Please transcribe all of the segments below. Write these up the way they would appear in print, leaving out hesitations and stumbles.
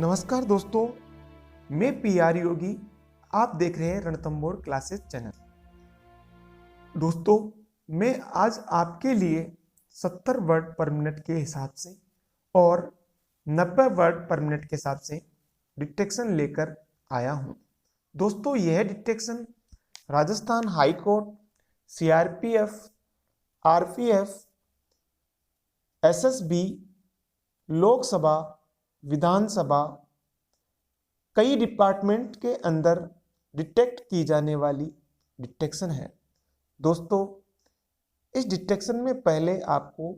नमस्कार दोस्तों, मैं पीआर योगी। आप देख रहे हैं रणथंभौर क्लासेस चैनल। दोस्तों, मैं आज आपके लिए 70 वर्ड पर मिनट के हिसाब से और 90 वर्ड पर मिनट के हिसाब से डिटेक्शन लेकर आया हूं। दोस्तों, यह detection Rajasthan high court, CRPF, RPF, SSB, Lok Sabha, Vidhan Sabha, कई डिपार्टमेंट के अंदर डिटेक्ट की जाने वाली डिटेक्शन है। दोस्तों, इस डिटेक्शन में पहले आपको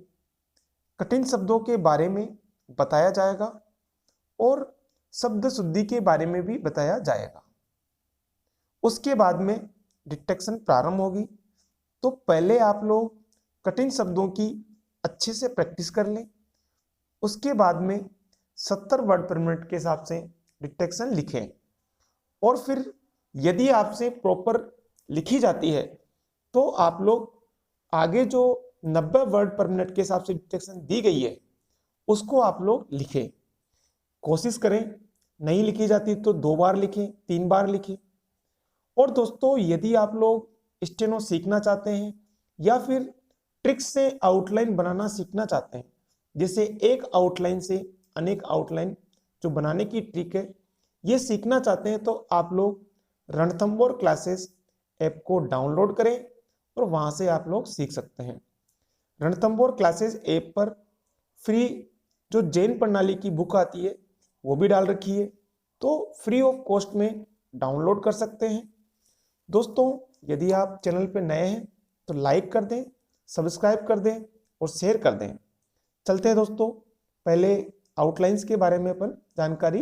कठिन शब्दों के बारे में बताया जाएगा और शब्द शुद्धि के बारे में भी बताया जाएगा। उसके बाद में डिटेक्शन प्रारंभ होगी। तो पहले आप लोग कठिन शब्दों की अच्छे से प्रैक्टिस कर लें। उसके बाद में 70 वर्ड पर मिनट के हिसाब से डिटेक्शन लिखें और फिर यदि आपसे प्रॉपर लिखी जाती है तो आप लोग आगे जो 90 वर्ड पर मिनट के हिसाब से डिटेक्शन दी गई है उसको आप लोग लिखें। कोशिश करें, नहीं लिखी जाती तो 2 बार लिखें, 3 बार लिखें। और दोस्तों, यदि आप लोग स्टेनो सीखना चाहते हैं या फिर ट्रिक्स से आउटलाइन बनाना सीखना चाहते हैं, जैसे एक आउटलाइन से अनेक आउटलाइन जो बनाने की ट्रिक है, ये सीखना चाहते हैं तो आप लोग रणथंभौर क्लासेस ऐप को डाउनलोड करें और वहां से आप लोग सीख सकते हैं। रणथंभौर क्लासेस ऐप पर फ्री जो जैन प्रणाली की बुक आती है वो भी डाल रखी है, तो फ्री ऑफ कॉस्ट में डाउनलोड कर सकते हैं। दोस्तों, यदि आप चैनल पर नए हैं तो लाइक कर दें, सब्सक्राइब कर दें और शेयर कर दें। चलते हैं दोस्तों, पहले आउटलाइंस के बारे में अपन जानकारी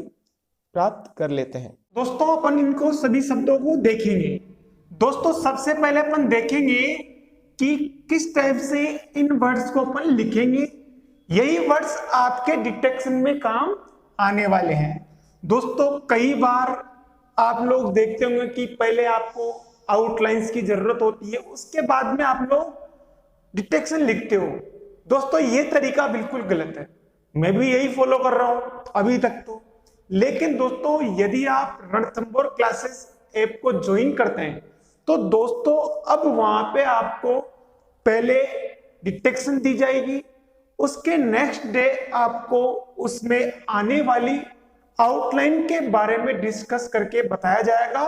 प्राप्त कर लेते हैं। दोस्तों, अपन इनको सभी शब्दों को देखेंगे। दोस्तों, सबसे पहले अपन देखेंगे कि किस टाइप से इन वर्ड्स को अपन लिखेंगे। यही वर्ड्स आपके डिटेक्शन में काम आने वाले हैं। दोस्तों, कई बार आप लोग देखते होंगे कि पहले आपको आउटलाइंस की जरूरत होती है, उसके बाद में आप लोग डिटेक्शन लिखते हो। दोस्तों, ये तरीका बिल्कुल गलत है। मैं भी यही फॉलो कर रहा हूं अभी तक तो। लेकिन दोस्तों, यदि आप रणथंभौर क्लासेस ऐप को ज्वाइन करते हैं तो दोस्तों अब वहां पे आपको पहले डिटेक्शन दी जाएगी, उसके नेक्स्ट डे आपको उसमें आने वाली आउटलाइन के बारे में डिस्कस करके बताया जाएगा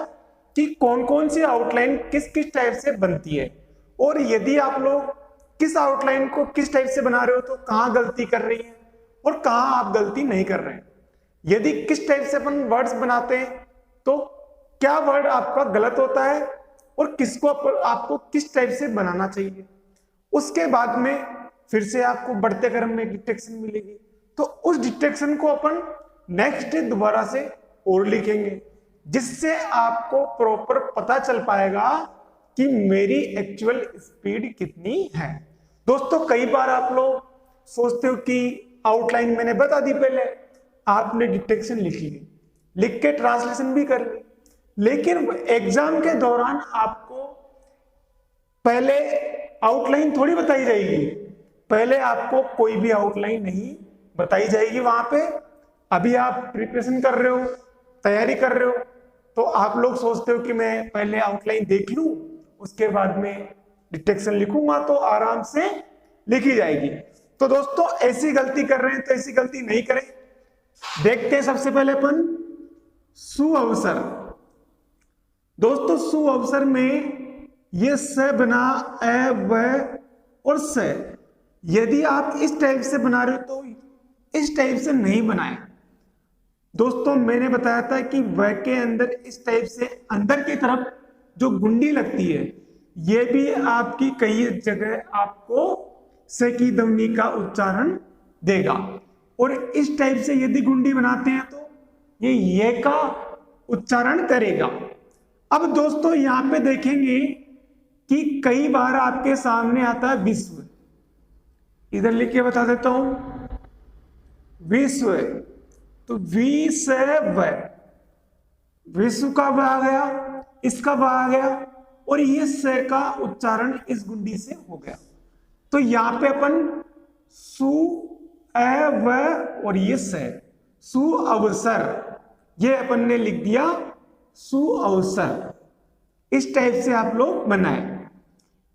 कि कौन कौन सी आउटलाइन किस किस टाइप से बनती है, और यदि आप लोग किस आउटलाइन को किस टाइप से बना रहे हो तो कहां गलती कर रही है और कहां आप गलती नहीं कर रहे हैं। यदि किस टाइप से अपन वर्ड्स बनाते हैं तो क्या वर्ड आपका गलत होता है और किसको आपको किस टाइप से बनाना चाहिए। उसके बाद में फिर से आपको बढ़ते क्रम में डिटेक्शन मिलेगी, तो उस डिटेक्शन को अपन नेक्स्ट डे दोबारा से और लिखेंगे, जिससे आपको प्रॉपर पता चल पाएगा कि मेरी एक्चुअल स्पीड कितनी है। दोस्तों, कई बार आप लोग सोचते हो कि आउटलाइन मैंने बता दी, पहले आपने डिटेक्शन लिख ली, लिख के ट्रांसलेशन भी कर ली, लेकिन एग्जाम के दौरान आपको पहले आउटलाइन थोड़ी बताई जाएगी। पहले आपको कोई भी आउटलाइन नहीं बताई जाएगी वहां पे। अभी आप प्रिपरेशन कर रहे हो, तैयारी कर रहे हो, तो आप लोग सोचते हो कि मैं पहले आउटलाइन देख लूं उसके बाद में डिटेक्शन लिखूंगा तो आराम से लिखी जाएगी। तो दोस्तों, ऐसी गलती कर रहे हैं तो ऐसी गलती नहीं करें। देखते हैं सबसे पहले अपन सुअवसर। दोस्तों, सुअवसर में ये स बना, ए, व और स। यदि आप इस टाइप से बना रहे हो तो इस टाइप से नहीं बनाए। दोस्तों, मैंने बताया था कि व के अंदर इस टाइप से अंदर की तरफ जो गुंडी लगती है, ये भी आपकी कई जगह आपको स की ध्वनि का उच्चारण देगा, और इस टाइप से यदि गुंडी बनाते हैं तो ये का उच्चारण करेगा। अब दोस्तों, यहां पे देखेंगे कि कई बार आपके सामने आता है विश्व। इधर लिख के बता देता हूं, विश्व, तो विश्व का व आ गया, इसका व आ गया, और ये स का उच्चारण इस गुंडी से हो गया। तो यहां पे अपन सु, ए, व और ये स, सुअवसर, ये अपन ने लिख दिया सुअवसर। इस टाइप से आप लोग बनाए।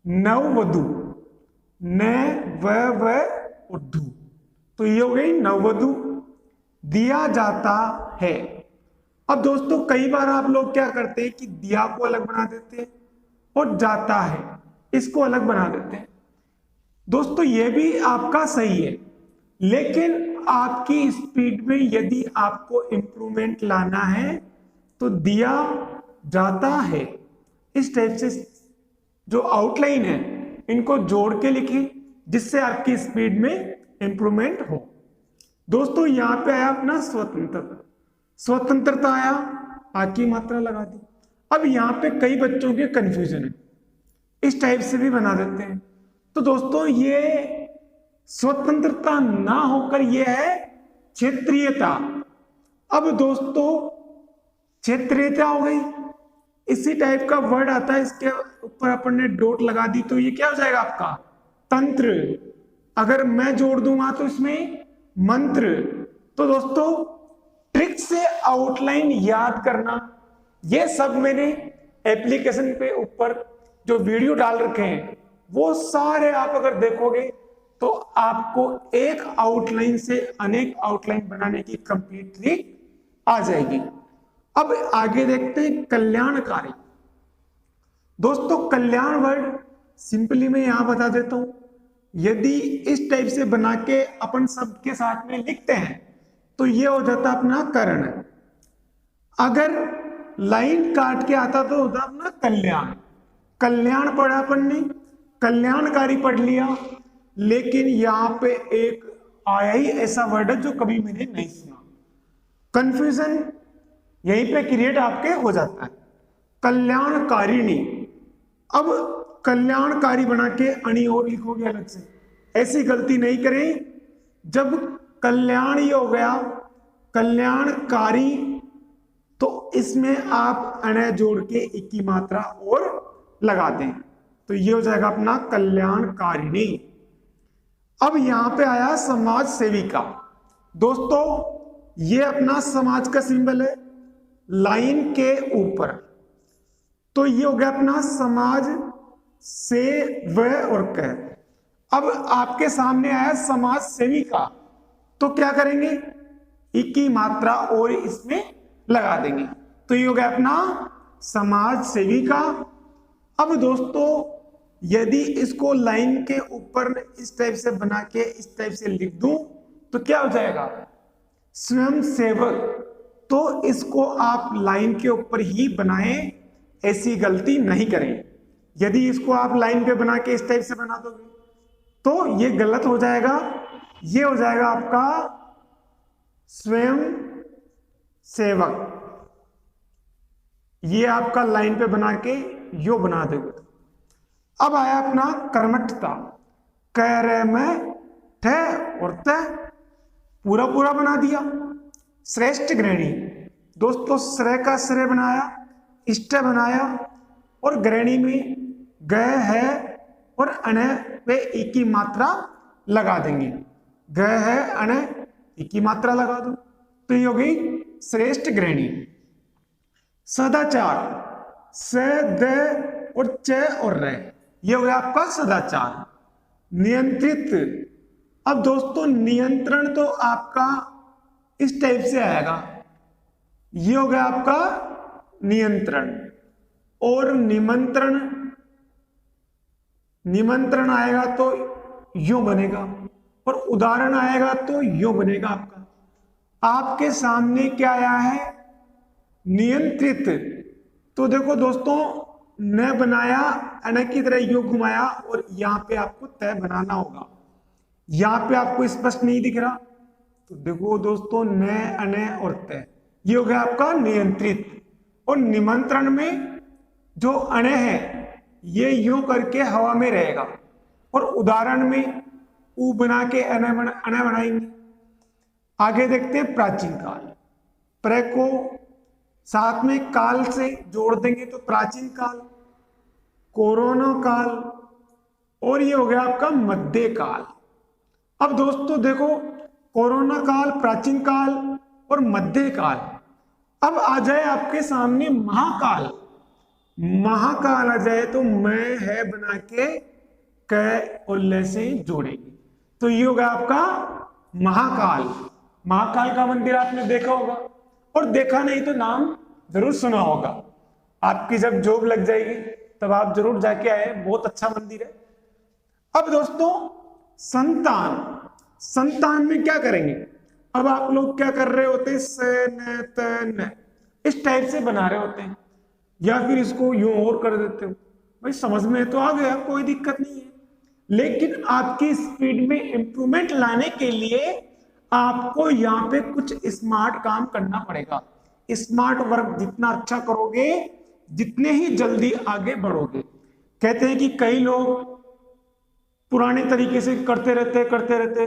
नववधु, न व उद्धू, तो ये हो गई नववधु। दिया जाता है। अब दोस्तों कई बार आप लोग क्या करते हैं कि दिया को अलग बना देते हैं और जाता है इसको अलग बना देते हैं। दोस्तों ये भी आपका सही है, लेकिन आपकी स्पीड में यदि आपको इंप्रूवमेंट लाना है तो दिया जाता है इस टाइप से जो आउटलाइन है इनको जोड़ के लिखें, जिससे आपकी स्पीड में इंप्रूवमेंट हो। दोस्तों यहां पे आया अपना स्वतंत्रता, स्वतंत्रता आया, आ की मात्रा लगा दी। अब यहां पे कई बच्चों के कंफ्यूजन है, इस टाइप से भी बना देते हैं। तो दोस्तों ये स्वतंत्रता ना होकर ये है क्षेत्रीयता। अब दोस्तों क्षेत्रीयता हो गई, इसी टाइप का वर्ड आता है, इसके ऊपर अपन ने डॉट लगा दी तो ये क्या हो जाएगा आपका तंत्र। अगर मैं जोड़ दूंगा तो इसमें मंत्र। तो दोस्तों ट्रिक से आउटलाइन याद करना, ये सब मैंने एप्लीकेशन पे ऊपर जो वीडियो डाल रखे हैं वो सारे आप अगर देखोगे तो आपको एक आउटलाइन से अनेक आउटलाइन बनाने की कंप्लीट ट्रिक आ जाएगी। अब आगे देखते हैं कल्याणकारी। दोस्तों कल्याण वर्ड सिंपली मैं यहां बता देता हूं, यदि इस टाइप से बना के अपन सबके साथ में लिखते हैं तो ये हो जाता अपना कर्ण। अगर लाइन काट के आता तो होता अपना कल्याण। कल्याण पढ़ा अपन ने, कल्याणकारी पढ़ लिया, लेकिन यहां पे एक आया ही ऐसा वर्ड है जो कभी मैंने नहीं सुना। कंफ्यूजन यहीं पे क्रिएट आपके हो जाता है। कल्याणकारिणी, अब कल्याणकारी बना के अणी और लिखोगे अलग से, ऐसी गलती नहीं करें। जब कल्याण ये हो गया कल्याणकारी तो इसमें आप अण जोड़ के एक की मात्रा और लगा दें तो ये हो जाएगा अपना कल्याणकारिणी। अब यहां पे आया समाज सेविका। दोस्तों ये अपना समाज का सिंबल है लाइन के ऊपर, तो ये हो गया अपना समाज से व और क। अब आपके सामने आया समाज सेविका, तो क्या करेंगे एक की मात्रा और इसमें लगा देंगे तो ये हो गया अपना समाज सेविका। अब दोस्तों यदि इसको लाइन के ऊपर इस टाइप से बना के इस टाइप से लिख दूं तो क्या हो जाएगा स्वयं सेवक। तो इसको आप लाइन के ऊपर ही बनाएं, ऐसी गलती नहीं करें। यदि इसको आप लाइन पे बना के इस टाइप से बना दोगे तो ये गलत हो जाएगा। ये हो जाएगा आपका स्वयं सेवक। ये आपका लाइन पे बना के यो बना दोगे। अब आया अपना कर्मठता, कह रहे में ठ और त पूरा पूरा बना दिया। श्रेष्ठ गृहिणी, दोस्तों श्रेय का श्रेय बनाया, इष्ट बनाया और गृहिणी में ग है और अण पे एक की मात्रा लगा देंगे। ग है अण एक की मात्रा लगा दो तो ये हो गई श्रेष्ठ गृहिणी। सदाचार, स द और च और र, ये हो गया आपका सदाचार। नियंत्रित, अब दोस्तों नियंत्रण तो आपका इस टाइप से आएगा, ये हो गया आपका नियंत्रण। और निमंत्रण, निमंत्रण आएगा तो यूं बनेगा और उदाहरण आएगा तो यूं बनेगा। आपके सामने क्या आया है नियंत्रित, तो देखो दोस्तों न बनाया अन की तरह यूं घुमाया और यहां पे आपको तय बनाना होगा। यहां पे आपको स्पष्ट नहीं दिख रहा तो देखो दोस्तों न अन और तय, ये हो गया आपका नियंत्रित। और निमंत्रण में जो अण है ये यूं करके हवा में रहेगा और उदाहरण में ऊ बना के अण बनाएंगे। आगे देखते हैं प्राचीन काल, प्र को साथ में काल से जोड़ देंगे तो प्राचीन काल, कोरोना काल और ये हो गया आपका मध्य काल। अब दोस्तों देखो कोरोना काल, प्राचीन काल, और मध्यकाल। अब आ जाए आपके सामने महाकाल। महाकाल आ जाए तो मैं है बना के क और ल से जोड़ेंगे, तो ये होगा आपका महाकाल। महाकाल का मंदिर आपने देखा होगा, और देखा नहीं तो नाम जरूर सुना होगा। आपकी जब जॉब लग जाएगी तब आप जरूर जाके आए, बहुत अच्छा मंदिर है। अब दोस्तों संतान, संतान में क्या करेंगे? अब आप लोग क्या कर रहे होते हैं, स न त न इस टाइप से बना रहे होते हैं, या फिर इसको यूं और कर देते हो। भाई समझ में तो आ गया, कोई दिक्कत नहीं है, लेकिन आपकी स्पीड में इंप्रूवमेंट लाने के लिए आपको यहाँ पे कुछ स्मार्ट काम करना पड़ेगा। स्मार्ट वर्क जितना अच्छा करोगे जितने ही जल्दी आगे बढ़ोगे। कहते हैं कि कई लोग पुराने तरीके से करते रहते,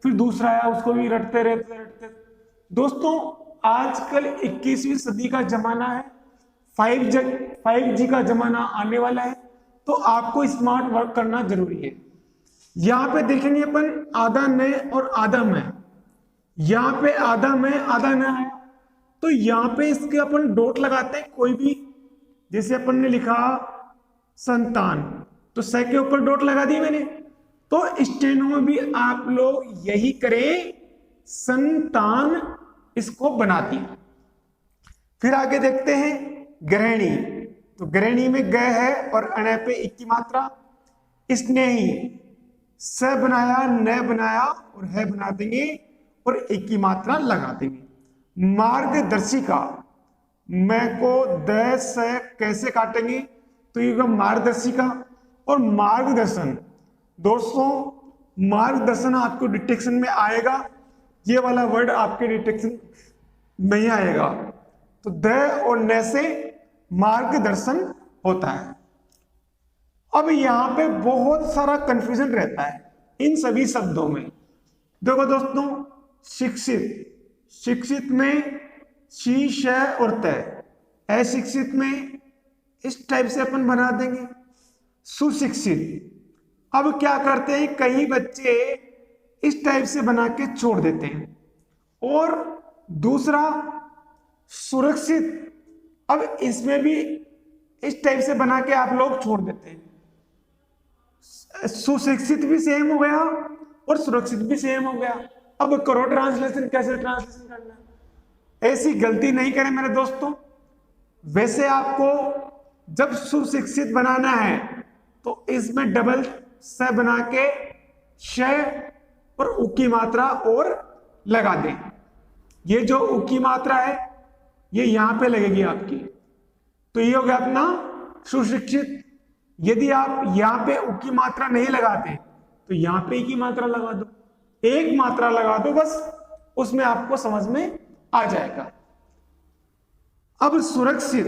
फिर दूसरा आया उसको भी रटते रहते। दोस्तों आजकल 21वीं सदी का जमाना है, 5G का जमाना आने वाला है, तो आपको स्मार्ट वर्क करना जरूरी है। यहाँ पे देखेंगे अपन आधा न और आधा मैं, यहाँ पे आधा मैं आधा न आया, तो यहाँ पे इसके अपन डॉट लगाते हैं कोई भी। जैसे अपन ने लिखा संतान, तो स के ऊपर डॉट लगा दी मैंने। तो स्टेनो में भी आप लोग यही करें, संतान इसको बना दिया। फिर आगे देखते हैं गृहिणी, तो गृहिणी में ग है और अण पे एक की मात्रा। स्नेही स बनाया न बनाया और है बना देंगे और एक की मात्रा लगा देंगे। मार्गदर्शिका, मैं को द स कैसे काटेंगे, तो ये मार्गदर्शिका। और मार्गदर्शन, दोस्तों मार्गदर्शन आपको डिटेक्शन में आएगा, ये वाला वर्ड आपके डिटेक्शन नहीं आएगा। तो द और न से मार्गदर्शन होता है। अब यहां पे बहुत सारा कंफ्यूजन रहता है इन सभी शब्दों में। देखो दोस्तों शिक्षित, शिक्षित में शी श और तय, अशिक्षित में इस टाइप से अपन बना देंगे। सुशिक्षित, अब क्या करते हैं कई बच्चे इस टाइप से बना के छोड़ देते हैं। और दूसरा सुरक्षित, अब इसमें भी इस टाइप से बना के आप लोग छोड़ देते हैं। सुशिक्षित भी सेम हो गया और सुरक्षित भी सेम हो गया। अब करो ट्रांसलेशन, कैसे ट्रांसलेशन करना है, ऐसी गलती नहीं करें मेरे दोस्तों। वैसे आपको जब सुशिक्षित बनाना है तो इसमें डबल स बना के श और उ की मात्रा और लगा दें। ये जो उ की मात्रा है ये यहां पे लगेगी आपकी, तो ये हो गया अपना सुशिक्षित। यदि आप यहां पे उ की मात्रा नहीं लगाते तो यहां पे की मात्रा लगा दो, एक मात्रा लगा दो बस, उसमें आपको समझ में आ जाएगा। अब सुरक्षित,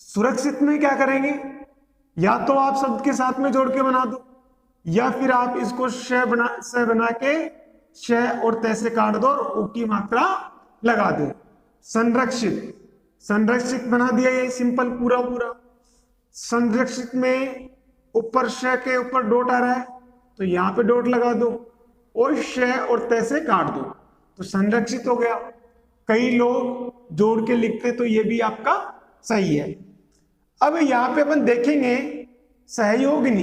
सुरक्षित में क्या करेंगे, या तो आप शब्द के साथ में जोड़ के बना दो, या फिर आप इसको श बना के श और तय से काट दो और उ की मात्रा लगा दो। संरक्षित, संरक्षित बना दिया, ये सिंपल पूरा पूरा। संरक्षित में ऊपर श के ऊपर डॉट आ रहा है तो यहां पे डॉट लगा दो और श और तय से काट दो, तो संरक्षित हो गया। कई लोग जोड़ के लिखते तो ये भी आपका सही है। अब यहां पे अपन देखेंगे सहयोगिनी।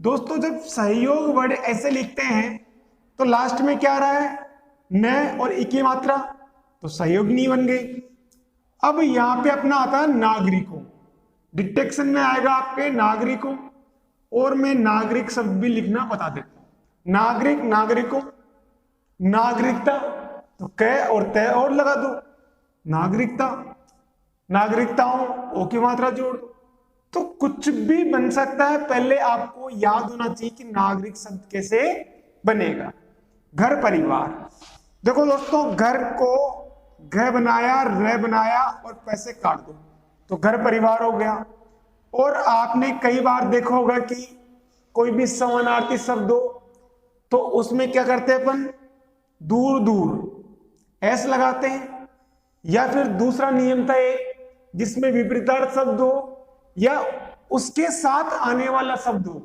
दोस्तों जब सहयोग वर्ड ऐसे लिखते हैं तो लास्ट में क्या आ रहा है, न और ई की मात्रा, तो सहयोगिनी बन गई। अब यहां पे अपना आता है नागरिकों, डिटेक्शन में आएगा आपके नागरिकों, और मैं नागरिक शब्द भी लिखना बता देता हूं। नागरिक, नागरिकों, नागरिकता, तो क और तय और लगा दो, नागरिकता, नागरिकताओं ओ की मात्रा जोड़ दो। तो कुछ भी बन सकता है, पहले आपको याद होना चाहिए कि नागरिक शब्द कैसे बनेगा। घर परिवार, देखो दोस्तों घर को घ बनाया, र बनाया और पैसे काट दो, तो घर परिवार हो गया। और आपने कई बार देखा होगा कि कोई भी समानार्थी शब्द हो तो उसमें क्या करते हैं अपन, दूर दूर एस लगाते हैं, या फिर दूसरा नियम था एक जिसमें विपरीतार्थ शब्द हो या उसके साथ आने वाला शब्द हो,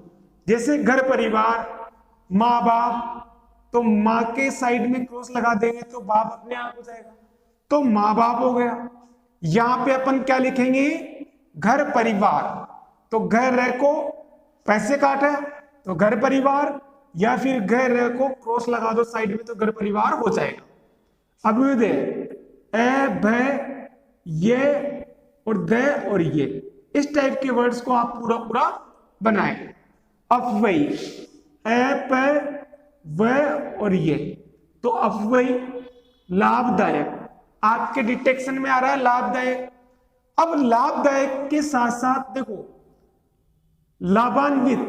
जैसे घर परिवार, माँ बाप, तो माँ के साइड में क्रॉस लगा देंगे तो बाप अपने आप हो जाएगा, तो माँ बाप हो गया। यहां पे अपन क्या लिखेंगे, घर परिवार, तो घर रह को पैसे काटा तो घर परिवार, या फिर घर रह को क्रॉस लगा दो साइड में तो घर परिवार हो जाएगा। अब ये दे ए भ ये और द और ये, इस टाइप के वर्ड्स को आप पूरा पूरा बनाए। अब वही ए प व और ये, तो अब वही लाभदायक आपके डिटेक्शन में आ रहा है लाभदायक। अब लाभदायक के साथ साथ देखो लाभान्वित,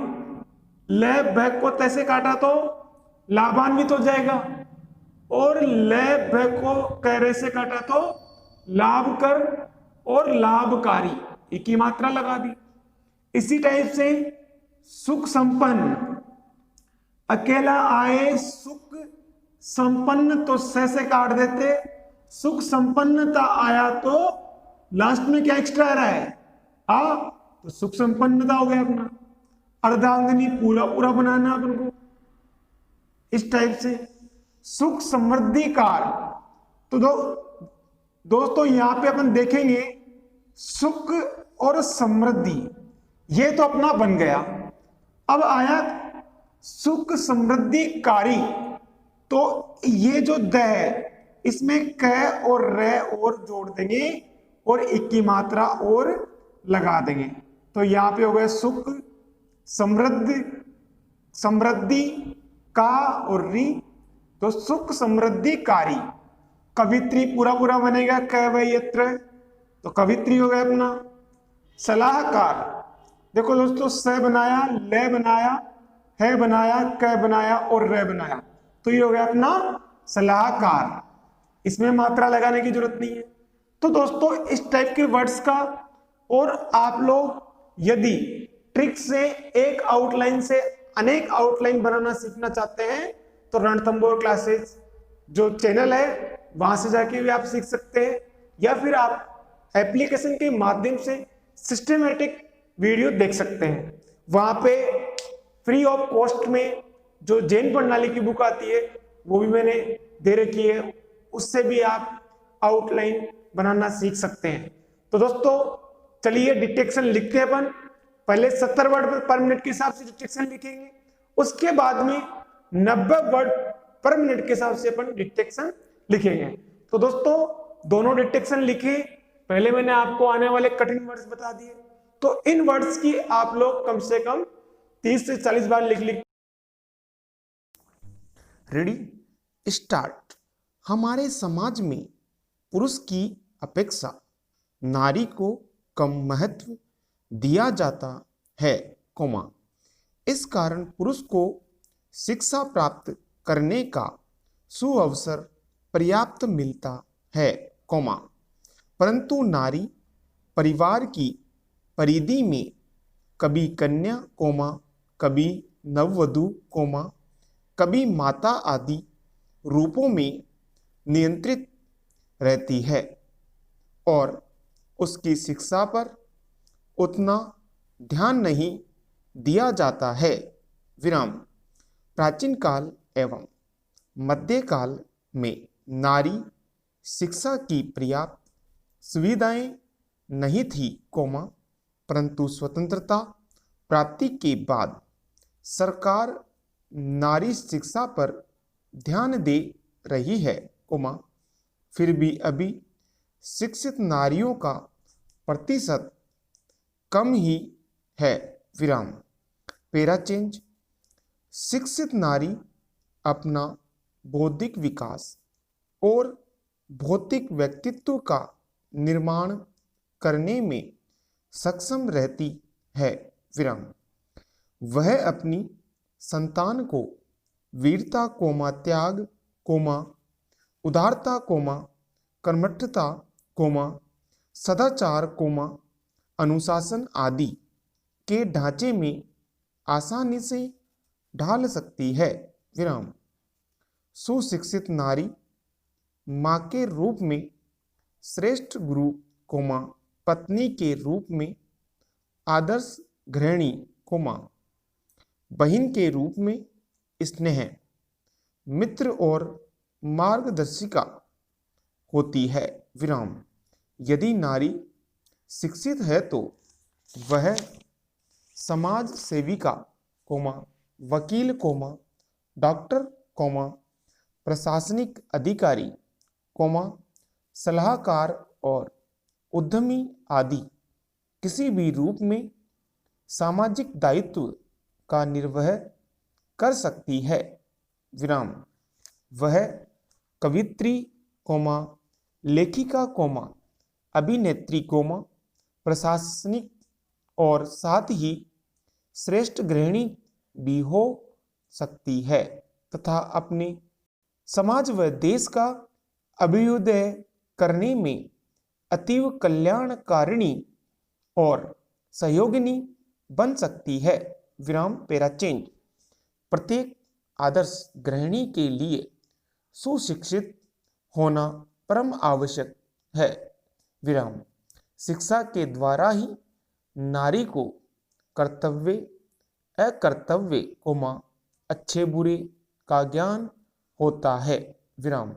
ल भ को तैसे काटा तो लाभान्वित हो जाएगा, और ल भ को कैरे से काटा तो लाभ कर और लाभकारी, एक ही मात्रा लगा दी। इसी टाइप से सुख संपन्न, अकेला आए सुख संपन्न तो से काट देते, सुख संपन्नता आया तो लास्ट में क्या एक्स्ट्रा आ रहा है आ, तो सुख संपन्नता हो गया अपना। अर्धांगिनी पूरा पूरा बनाना अपन को इस टाइप से। सुख समृद्धि कार, तो दोस्तों यहां पे अपन देखेंगे सुख और समृद्धि, ये तो अपना बन गया। अब आया सुख समृद्धि कारी, तो ये जो द है इसमें क और र और जोड़ देंगे और एक की मात्रा और लगा देंगे, तो यहां पे हो गया सुख समृद्धि, समृद्धि का और री, तो सुख समृद्धि कारी। कवित्री पूरा पूरा बनेगा कैवयत्र, तो कवित्री हो गया अपना। सलाहकार, देखो दोस्तों स बनाया, ले बनाया, है बनाया, क बनाया और रे बनाया, तो ये हो गया अपना सलाहकार, इसमें मात्रा लगाने की जरूरत नहीं है। तो दोस्तों इस टाइप के वर्ड्स का, और आप लोग यदि ट्रिक से एक आउटलाइन से अनेक आउटलाइन बनाना सीखना चाहते हैं तो रणथंबोर क्लासेस जो चैनल है वहां से जाके भी आप सीख सकते हैं, या फिर आप एप्लीकेशन के माध्यम से सिस्टमेटिक वीडियो देख सकते हैं। वहां पे फ्री ऑफ कॉस्ट में जो जैन प्रणाली की बुक आती है वो भी मैंने दे रखी है, उससे भी आप आउटलाइन बनाना सीख सकते हैं। तो दोस्तों चलिए डिटेक्शन लिखते हैं अपन। पहले 70 वर्ड पर मिनट के हिसाब से डिटेक्शन लिखेंगे, उसके बाद में 90 वर्ड पर मिनट के हिसाब से अपन डिटेक्शन लिखेंगे। तो दोस्तों दोनों डिटेक्शन लिखे, पहले मैंने आपको आने वाले कठिन वर्ड्स बता दिए, तो इन वर्ड्स की आप लोग कम से कम 30 से 40 बार लिख। Ready start. हमारे समाज में पुरुष की अपेक्षा नारी को कम महत्व दिया जाता है, कोमा इस कारण पुरुष को शिक्षा प्राप्त करने का सुअवसर पर्याप्त मिलता है, कोमा परंतु नारी परिवार की परिधि में कभी कन्या, कोमा कभी नववधू, कोमा कभी माता आदि रूपों में नियंत्रित रहती है और उसकी शिक्षा पर उतना ध्यान नहीं दिया जाता है। विराम। प्राचीन काल एवं मध्यकाल में नारी शिक्षा की पर्याप्त सुविधाएं नहीं थी, कोमा परंतु स्वतंत्रता प्राप्ति के बाद सरकार नारी शिक्षा पर ध्यान दे रही है, कोमा फिर भी अभी शिक्षित नारियों का प्रतिशत कम ही है। विराम। Para change. शिक्षित नारी अपना बौद्धिक विकास और भौतिक व्यक्तित्व का निर्माण करने में सक्षम रहती है। विराम। वह अपनी संतान को वीरता, कोमा त्याग, कोमा उदारता, कोमा कर्मठता, कोमा सदाचार, कोमा अनुशासन आदि के ढांचे में आसानी से ढाल सकती है। विराम। सुशिक्षित नारी माँ के रूप में श्रेष्ठ गुरु, कोमा पत्नी के रूप में आदर्श गृहिणी, कोमा बहन के रूप में स्नेह, मित्र और मार्गदर्शिका होती है, विराम। यदि नारी शिक्षित है तो वह समाज सेविका, वकील, डॉक्टर, प्रशासनिक अधिकारी, सलाहकार और उद्यमी आदि किसी भी रूप में सामाजिक दायित्व का निर्वह कर सकती है, विराम। वह कवित्री, लेखिका, अभिनेत्री, प्रशासनिक और साथ ही श्रेष्ठ गृहिणी भी हो सकती है तथा अपने समाज व देश का अभ्युदय करने में अतीव कल्याणकारिणी और सहयोगिनी बन सकती है, विराम। Para change. प्रत्येक आदर्श गृहिणी के लिए सुशिक्षित होना परम आवश्यक है, विराम। शिक्षा के द्वारा ही नारी को कर्तव्य, अकर्तव्य, अच्छे बुरे का ज्ञान होता है, विराम।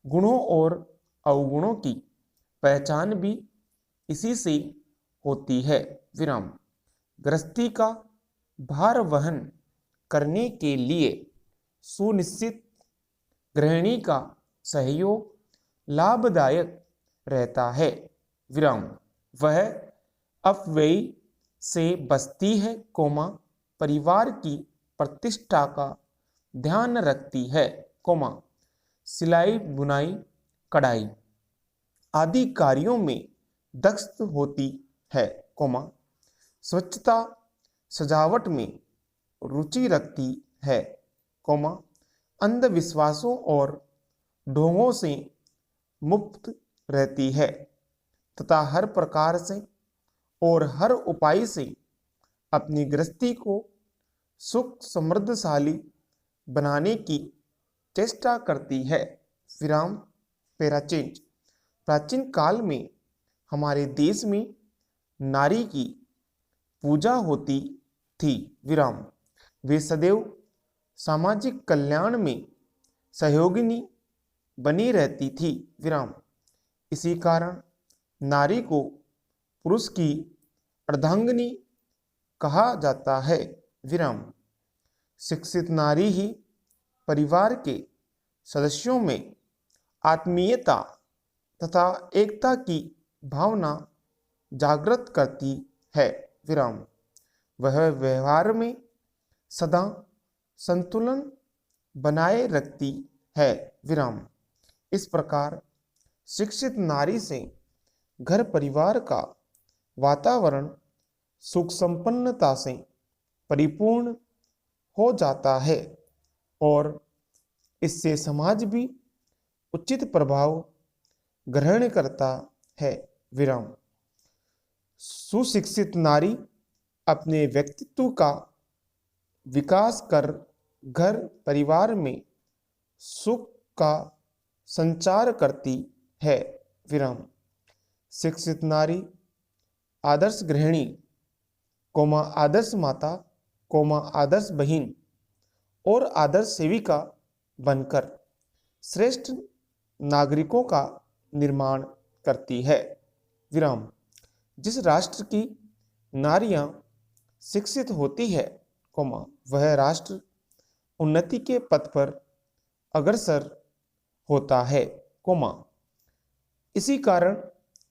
गुणों और अवगुणों की पहचान भी इसी से होती है, विराम। गृहस्थी का भार वहन करने के लिए सुनिश्चित गृहिणी का सहयोग लाभदायक रहता है, विराम। वह अपव्यय से बचती है, परिवार की प्रतिष्ठा का ध्यान रखती है, सिलाई, बुनाई, कढ़ाई आदि कार्यों में दक्ष होती है, स्वच्छता सजावट में रुचि रखती है, अंधविश्वासों और ढोंगों से मुक्त रहती है तथा हर प्रकार से और हर उपाय से अपनी गृहस्थी को सुख समृद्धशाली बनाने की चेष्टा करती है, विराम। Para change. प्राचीन काल में हमारे देश में नारी की पूजा होती थी, विराम। वे सदैव सामाजिक कल्याण में सहयोगिनी बनी रहती थी, विराम। इसी कारण नारी को पुरुष की अर्धांगिनी कहा जाता है, विराम। शिक्षित नारी ही परिवार के सदस्यों में आत्मीयता तथा एकता की भावना जागृत करती है, विराम। वह व्यवहार में सदा संतुलन बनाए रखती है, विराम। इस प्रकार शिक्षित नारी से घर परिवार का वातावरण सुख संपन्नता से परिपूर्ण हो जाता है और इससे समाज भी उचित प्रभाव ग्रहण करता है, विराम। सुशिक्षित नारी अपने व्यक्तित्व का विकास कर घर परिवार में सुख का संचार करती है, विराम। शिक्षित नारी आदर्श गृहिणी, आदर्श माता, आदर्श बहन और आदर्श सेविका बनकर श्रेष्ठ नागरिकों का निर्माण करती है, विराम। जिस राष्ट्र की नारियां शिक्षित होती है, वह राष्ट्र उन्नति के पथ पर अग्रसर होता है, इसी कारण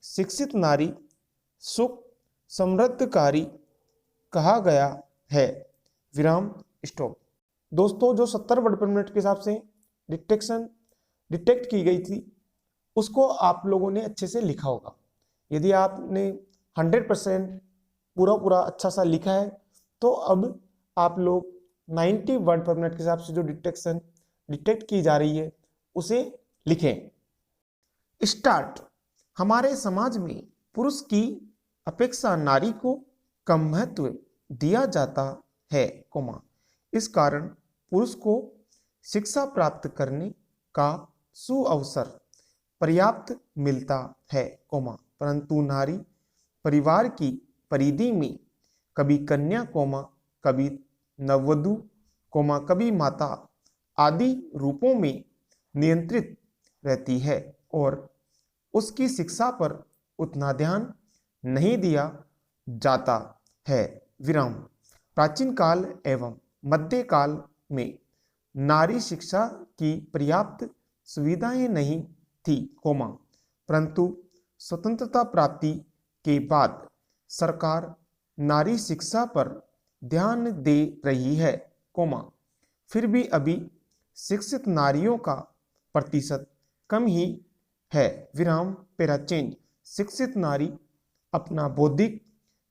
शिक्षित नारी सुख समृद्धकारी कहा गया है, विराम। स्टॉप। दोस्तों, जो 70 वर्ड पर मिनट के हिसाब से डिटेक्ट की गई थी उसको आप लोगों ने अच्छे से लिखा होगा। यदि आपने 100% पूरा अच्छा सा लिखा है तो अब आप लोग 90 वर्ड पर मिनट के हिसाब से जो डिटेक्ट की जा रही है उसे लिखें। स्टार्ट। हमारे समाज में पुरुष की अपेक्षा नारी को कम महत्व दिया जाता है, इस कारण पुरुष को शिक्षा प्राप्त करने का सुअवसर पर्याप्त मिलता है, परंतु नारी परिवार की परिधि में कभी कन्या, कभी नववधू, कभी माता आदि रूपों में नियंत्रित रहती है और उसकी शिक्षा पर उतना ध्यान नहीं दिया जाता है। विराम। प्राचीन काल एवं मध्यकाल में नारी शिक्षा की पर्याप्त सुविधाएं नहीं थी, परंतु स्वतंत्रता प्राप्ति के बाद सरकार नारी शिक्षा पर ध्यान दे रही है, फिर भी अभी शिक्षित नारियों का प्रतिशत कम ही है। विराम पैराचेंज। शिक्षित नारी अपना बौद्धिक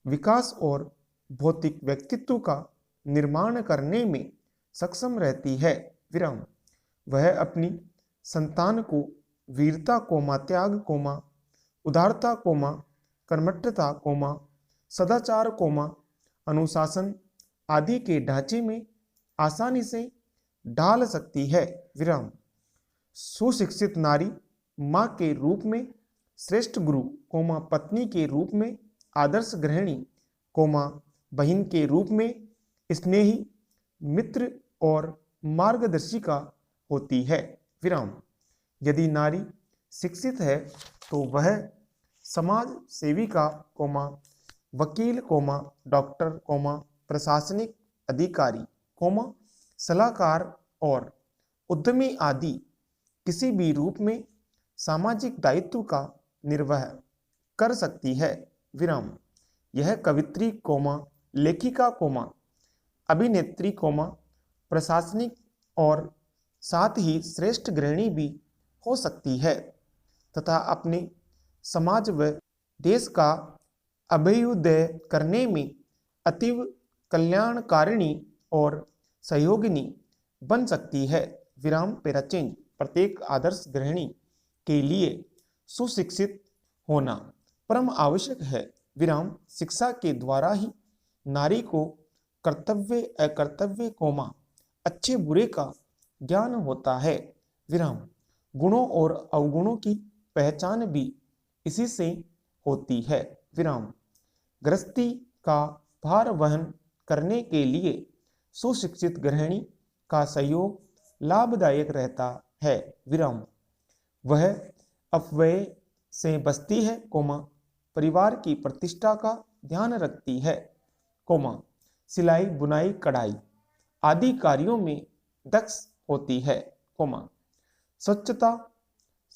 विकास और भौतिक व्यक्तित्व का निर्माण करने में सक्षम रहती है। विराम। वह अपनी संतान को वीरता, त्याग, उदारता, कर्मठता, सदाचार, अनुशासन आदि के ढांचे में आसानी से ढाल सकती है। विराम। सुशिक्षित नारी माँ के रूप में श्रेष्ठ गुरु, पत्नी के रूप में आदर्श गृहिणी, बहन के रूप में स्नेही, मित्र और मार्गदर्शिका होती है। विराम। यदि नारी शिक्षित है तो वह समाज सेविका, वकील, डॉक्टर, प्रशासनिक अधिकारी, सलाहकार और उद्यमी आदि किसी भी रूप में सामाजिक दायित्व का निर्वह कर सकती है। विराम। यह कवित्री, लेखिका, अभिनेत्री, प्रशासनिक और साथ ही श्रेष्ठ गृहिणी भी हो सकती है तथा अपने समाज व देश का अभ्युदय करने में अतीव कल्याणकारिणी और सहयोगिनी बन सकती है। विराम पैराचेंज। प्रत्येक आदर्श गृहिणी के लिए सुशिक्षित होना परम आवश्यक है। विराम। शिक्षा के द्वारा ही नारी को कर्तव्य, अकर्तव्य, अच्छे बुरे का ज्ञान होता है। विराम। गुणों और अवगुणों की पहचान भी इसी से होती है। विराम। गृहस्थी का भार वहन करने के लिए सुशिक्षित गृहिणी का सहयोग लाभदायक रहता है। विराम। वह अपव्यय से बचती है, परिवार की प्रतिष्ठा का ध्यान रखती है, सिलाई, बुनाई, कढ़ाई आदि कार्यों में दक्ष होती है, स्वच्छता,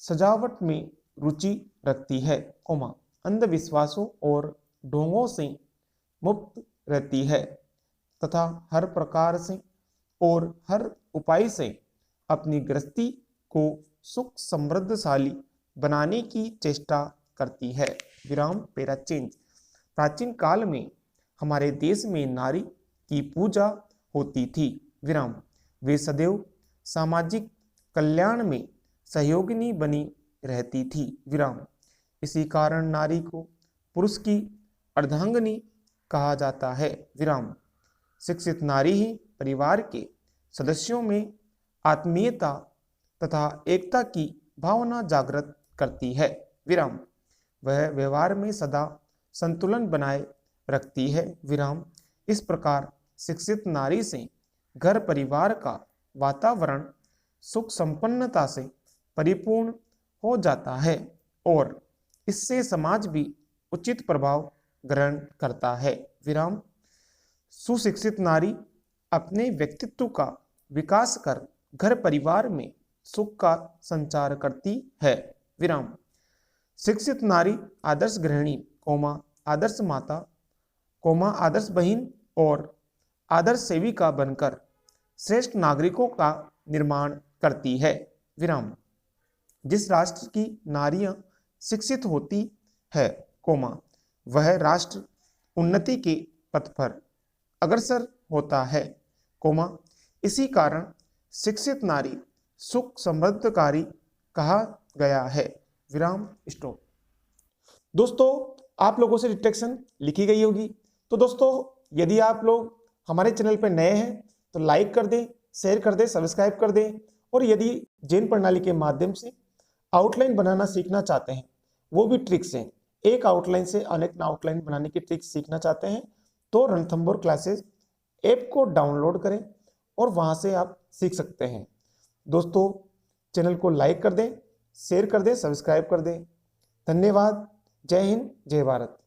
सजावट में रुचि रखती है, अंधविश्वासों और ढोंगों से मुक्त रहती है तथा हर प्रकार से और हर उपाय से अपनी गृहस्थी को सुख समृद्धशाली बनाने की चेष्टा करती है। विराम पैराचेंज। प्राचीन काल में हमारे देश में नारी की पूजा होती थी। विराम। वे सदैव सामाजिक कल्याण में सहयोगिनी बनी रहती थी। विराम। इसी कारण नारी को पुरुष की अर्धांगिनी कहा जाता है। विराम। शिक्षित नारी ही परिवार के सदस्यों में आत्मीयता तथा एकता की भावना जागृत करती है। विराम। वह व्यवहार में सदा संतुलन बनाए रखती है। विराम। इस प्रकार शिक्षित नारी से घर परिवार का वातावरण सुख संपन्नता से परिपूर्ण हो जाता है और इससे समाज भी उचित प्रभाव ग्रहण करता है। विराम। सुशिक्षित नारी अपने व्यक्तित्व का विकास कर घर परिवार में सुख का संचार करती है। विराम। शिक्षित नारी आदर्श गृहिणी, आदर्श माता, आदर्श बहन और आदर्श सेविका बनकर श्रेष्ठ नागरिकों का निर्माण करती है। विराम। जिस राष्ट्र की नारियां शिक्षित होती है, वह राष्ट्र उन्नति के पथ पर अग्रसर होता है, इसी कारण शिक्षित नारी सुख समृद्धकारी कहा गया है। विराम स्टॉप। दोस्तों, आप लोगों से डिटेक्शन लिखी गई होगी, तो दोस्तों यदि आप लोग हमारे चैनल पर नए हैं तो लाइक कर दें, शेयर कर दें, सब्सक्राइब कर दें। और यदि जैन प्रणाली के माध्यम से आउटलाइन बनाना सीखना चाहते हैं, वो भी ट्रिक्स हैं, एक आउटलाइन से अनेक आउटलाइन बनाने की ट्रिक्स सीखना चाहते हैं, तो रणथंभौर क्लासेस ऐप को डाउनलोड करें और वहां से आप सीख सकते हैं। दोस्तों चैनल को लाइक कर दें, शेयर कर दें, सब्सक्राइब कर दें। धन्यवाद। जय हिंद, जय भारत।